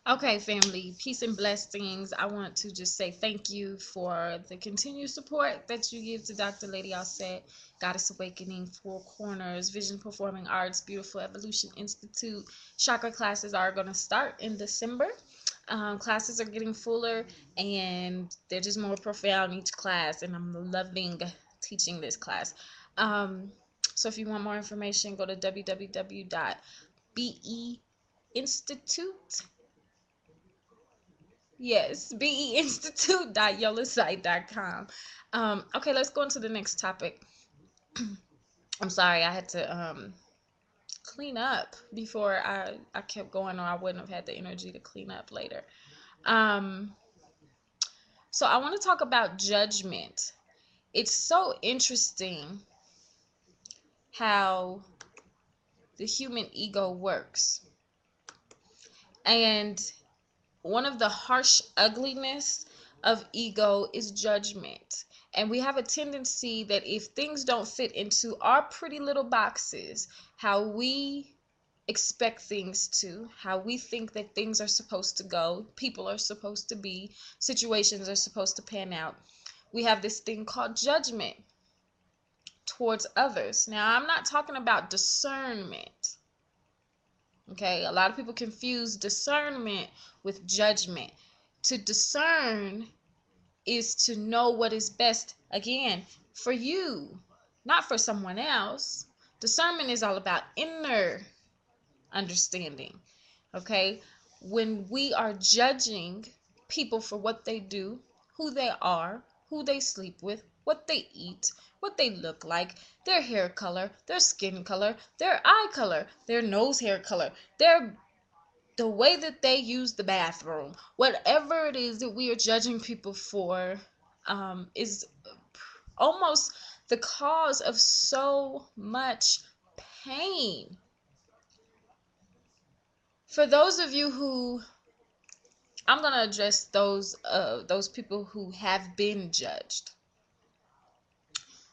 Okay, family, peace and blessings. I want to just say thank you for the continued support that you give to Dr. LadiHnH, Goddess Awakening, Four Corners, Vision Performing Arts, Beautiful Evolution Institute. Chakra classes are going to start in December. Classes are getting fuller and they're just more profound each class, and I'm loving teaching this class. So if you want more information, go to www.beinstitute. Yes, beinstitute.yolasite.com. Okay, let's go into the next topic. I'm sorry, I had to clean up before I kept going, or I wouldn't have had the energy to clean up later. Um, so I want to talk about judgment. It's so interesting how the human ego works. And one of the harsh ugliness of ego is judgment. And we have a tendency that if things don't fit into our pretty little boxes, how we expect things to, how we think that things are supposed to go, people are supposed to be, situations are supposed to pan out, we have this thing called judgment towards others. Now, I'm not talking about discernment. Okay, a lot of people confuse discernment with judgment. To discern is to know what is best, again, for you, not for someone else. Discernment is all about inner understanding. Okay, when we are judging people for what they do, who they are, who they sleep with, what they eat, what they look like, their hair color, their skin color, their eye color, their nose hair color, the way that they use the bathroom, whatever it is that we are judging people for, is almost the cause of so much pain. For those of you who, I'm going to address those people who have been judged.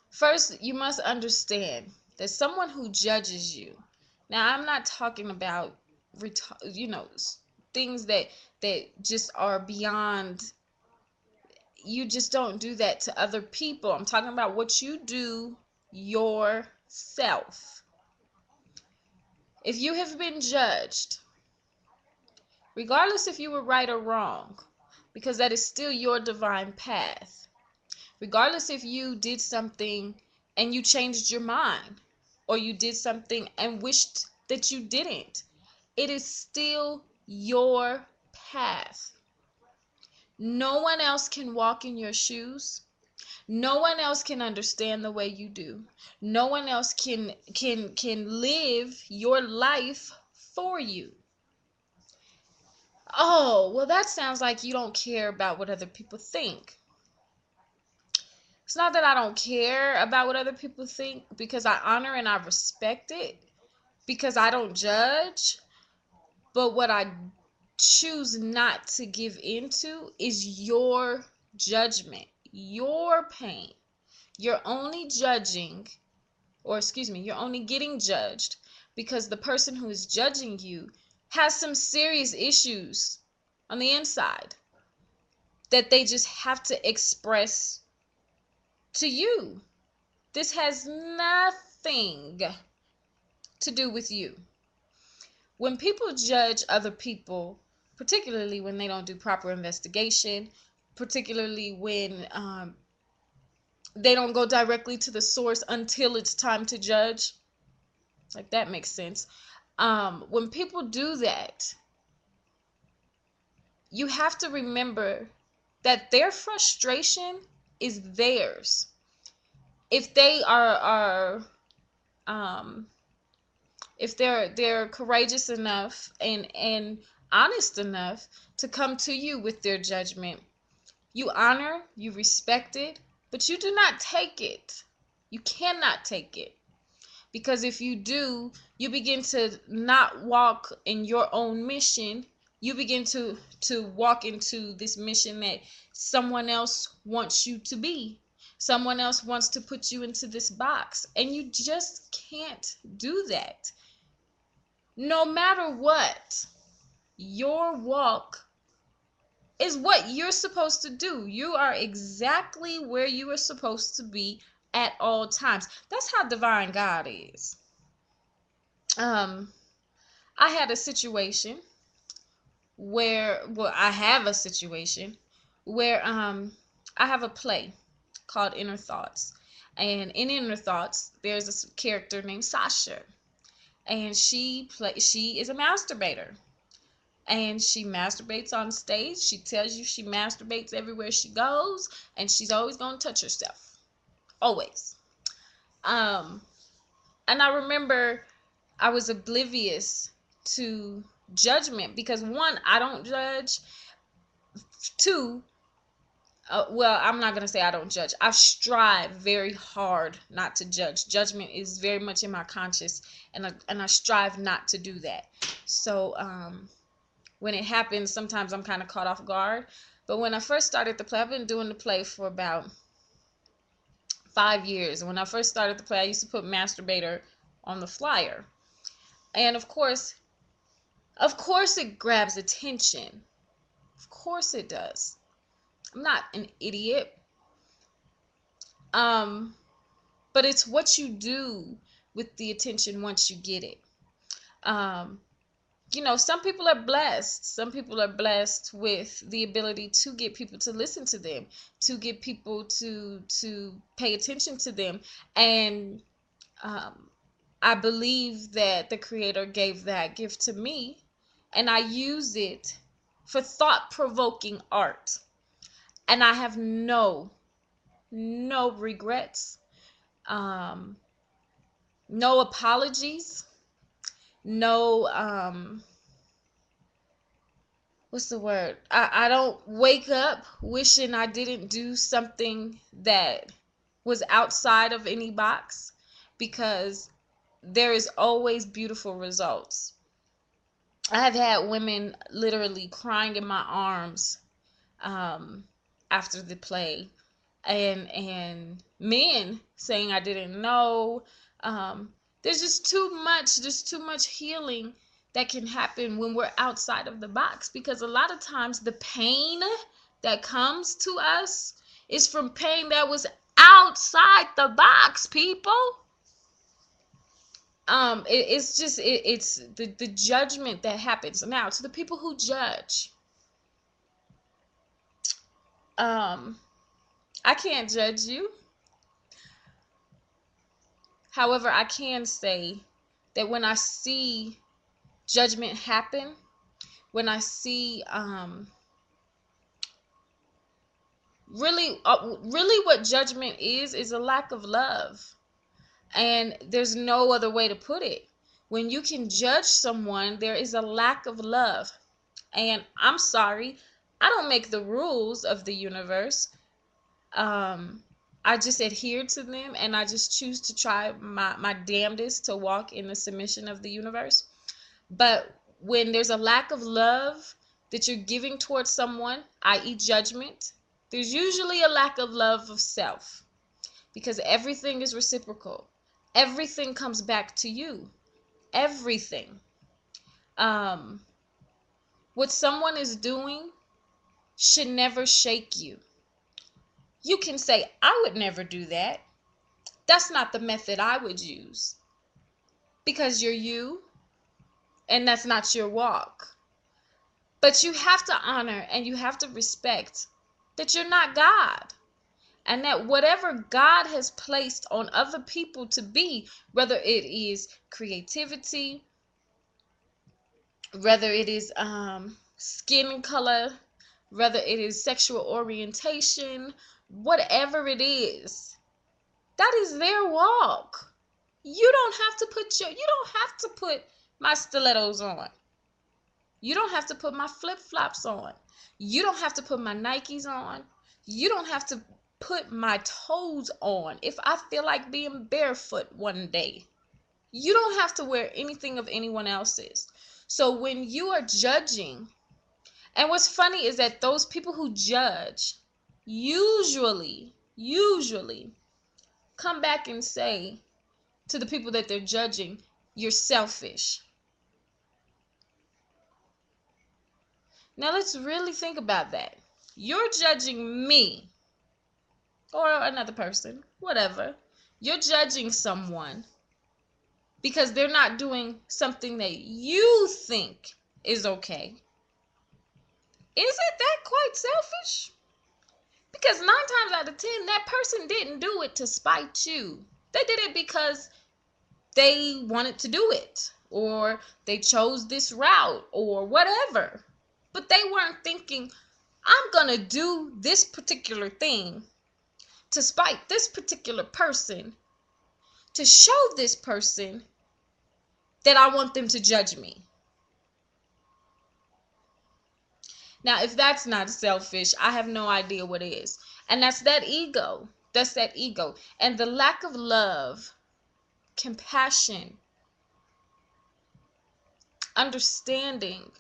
First, you must understand that someone who judges you, now I'm not talking about things that just are beyond, you just don't do that to other people. I'm talking about what you do yourself. If you have been judged, regardless if you were right or wrong, because that is still your divine path, regardless if you did something and you changed your mind, or you did something and wished that you didn't, it is still your path. No one else can walk in your shoes. No one else can understand the way you do. No one else can live your life for you. Oh, well, that sounds like you don't care about what other people think. It's not that I don't care about what other people think, because I honor and I respect it, because I don't judge. But what I choose not to give into is your judgment, your pain. You're only judging, or excuse me, you're only getting judged because the person who is judging you has some serious issues on the inside that they just have to express to you. This has nothing to do with you. When people judge other people, particularly when they don't do proper investigation, particularly when they don't go directly to the source until it's time to judge, like, that makes sense. When people do that, you have to remember that their frustration is theirs. If they are if they're courageous enough and honest enough to come to you with their judgment, you honor, you respect it, but you do not take it. You cannot take it. Because if you do, you begin to not walk in your own mission. You begin to walk into this mission that someone else wants you to be. Someone else wants to put you into this box, and you just can't do that. No matter what. Your walk is what you're supposed to do. You are exactly where you are supposed to be at all times. That's how divine God is. I had a situation I have a situation where I have a play called Inner Thoughts. And in Inner Thoughts, there's a character named Sasha. And she is a masturbator. And she masturbates on stage. She tells you she masturbates everywhere she goes, and she's always gonna touch herself. Always. And I remember I was oblivious to judgment because, one, I don't judge. Two, well, I'm not gonna say I don't judge. I strive very hard not to judge. Judgment is very much in my conscious, and I strive not to do that. So when it happens, sometimes I'm kind of caught off guard. But when I first started the play, I've been doing the play for about 5 years. When I first started the play, I used to put masturbator on the flyer. And of course it grabs attention. Of course it does. I'm not an idiot. But it's what you do with the attention once you get it. Some people are blessed. Some people are blessed with the ability to get people to listen to them, to get people to pay attention to them. And I believe that the Creator gave that gift to me, and I use it for thought-provoking art. And I have no regrets, no apologies, no what's the word? I don't wake up wishing I didn't do something that was outside of any box, because there is always beautiful results. I have had women literally crying in my arms after the play, and men saying I didn't know. There's just too much healing that can happen when we're outside of the box, because a lot of times the pain that comes to us is from pain that was outside the box, people. It's the judgment that happens. Now, to the people who judge, I can't judge you. However, I can say that when I see judgment happen, when I see really what judgment is a lack of love. And there's no other way to put it. When you can judge someone, there is a lack of love. And I'm sorry, I don't make the rules of the universe. I just adhere to them, and I just choose to try my damnedest to walk in the submission of the universe. But when there's a lack of love that you're giving towards someone, i.e. judgment, there's usually a lack of love of self, because everything is reciprocal. Everything comes back to you. Everything. What someone is doing should never shake you. You can say, I would never do that. That's not the method I would use, because you're you, and that's not your walk. But you have to honor and you have to respect that you're not God, and that whatever God has placed on other people to be, whether it is creativity, whether it is skin color, whether it is sexual orientation, whatever it is, that is their walk. You don't have to put my stilettos on. You don't have to put my flip-flops on. You don't have to put my Nikes on. You don't have to put my toes on if I feel like being barefoot one day. You don't have to wear anything of anyone else's. So when you are judging, and what's funny is that those people who judge usually come back and say to the people that they're judging, you're selfish. Now let's really think about that. You're judging me or another person, whatever. You're judging someone because they're not doing something that you think is okay. Isn't that quite selfish? Because 9 times out of 10, that person didn't do it to spite you. They did it because they wanted to do it, or they chose this route, or whatever. But they weren't thinking, I'm going to do this particular thing to spite this particular person, to show this person that I want them to judge me. Now, if that's not selfish, I have no idea what is. And that's that ego. That's that ego. And the lack of love, compassion, understanding,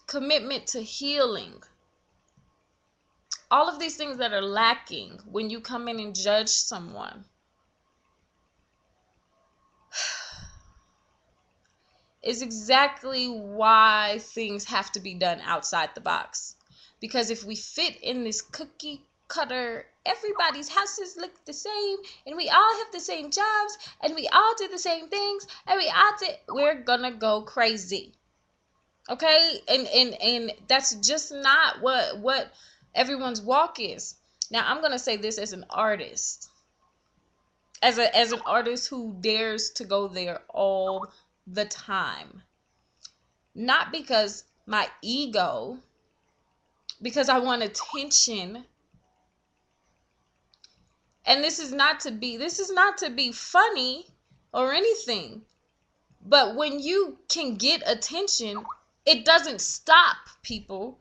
commitment to healing. All of these things that are lacking when you come in and judge someone is exactly why things have to be done outside the box. Because if we fit in this cookie cutter, everybody's houses look the same, and we all have the same jobs, and we all do the same things, and we're gonna go crazy. Okay? And that's just not what everyone's walk is. Now, I'm gonna say this as an artist. As an artist who dares to go there all the time. Not because my ego, because I want attention. And this is not to be funny or anything. But when you can get attention, it doesn't stop, people.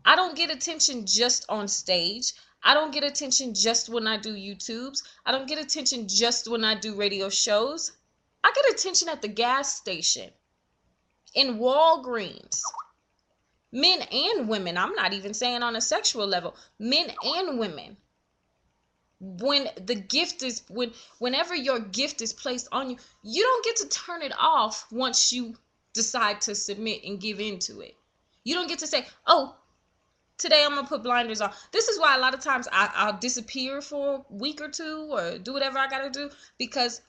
I don't get attention just on stage. I don't get attention just when I do YouTubes. I don't get attention just when I do radio shows. I get attention at the gas station, in Walgreens. Men and women. I'm not even saying on a sexual level. Men and women. Whenever your gift is placed on you, you don't get to turn it off once you decide to submit and give into it. You don't get to say, oh, today I'm going to put blinders on. This is why a lot of times I'll disappear for a week or two or do whatever I got to do, because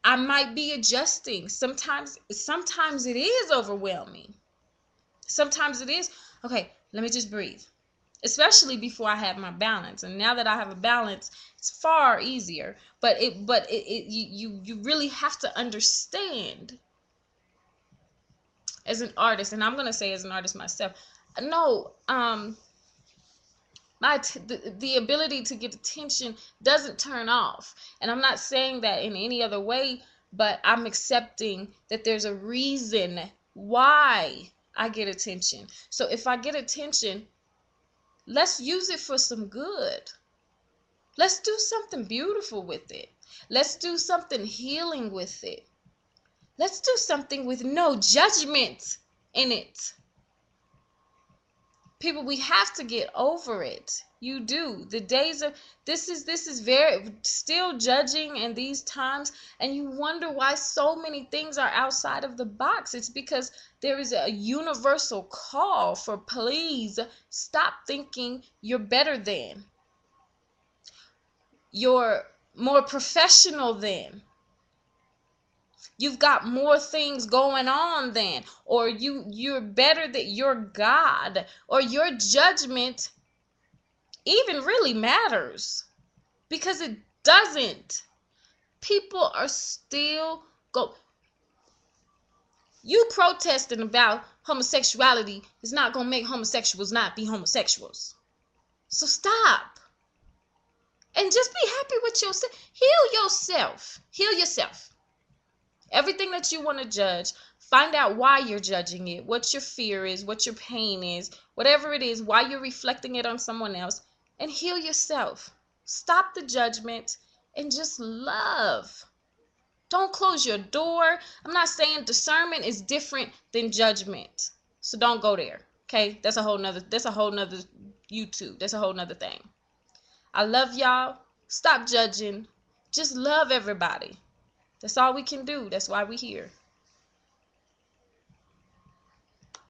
I might be adjusting. Sometimes it is overwhelming. Sometimes it is, okay, let me just breathe. Especially before I have my balance. And now that I have a balance, it's far easier. But you really have to understand as an artist, and I'm going to say as an artist myself, no, the ability to get attention doesn't turn off. And I'm not saying that in any other way, but I'm accepting that there's a reason why I get attention. So if I get attention, let's use it for some good. Let's do something beautiful with it. Let's do something healing with it. Let's do something with no judgment in it. People, we have to get over it. You do. The days of this is very still judging in these times, and you wonder why so many things are outside of the box. It's because there is a universal call for, please stop thinking you're better than, you're more professional than, you've got more things going on than, or you're better than, your God, or your judgment even really matters, because it doesn't. People are still you protesting about homosexuality is not going to make homosexuals not be homosexuals. So stop. And just be happy with yourself. Heal yourself. Heal yourself. Everything that you want to judge, find out why you're judging it, what your fear is, what your pain is, whatever it is, why you're reflecting it on someone else, and heal yourself. Stop the judgment and just love. Don't close your door. I'm not saying discernment is different than judgment. So don't go there. Okay? That's a whole nother YouTube. That's a whole nother thing. I love y'all. Stop judging. Just love everybody. That's all we can do. That's why we're here.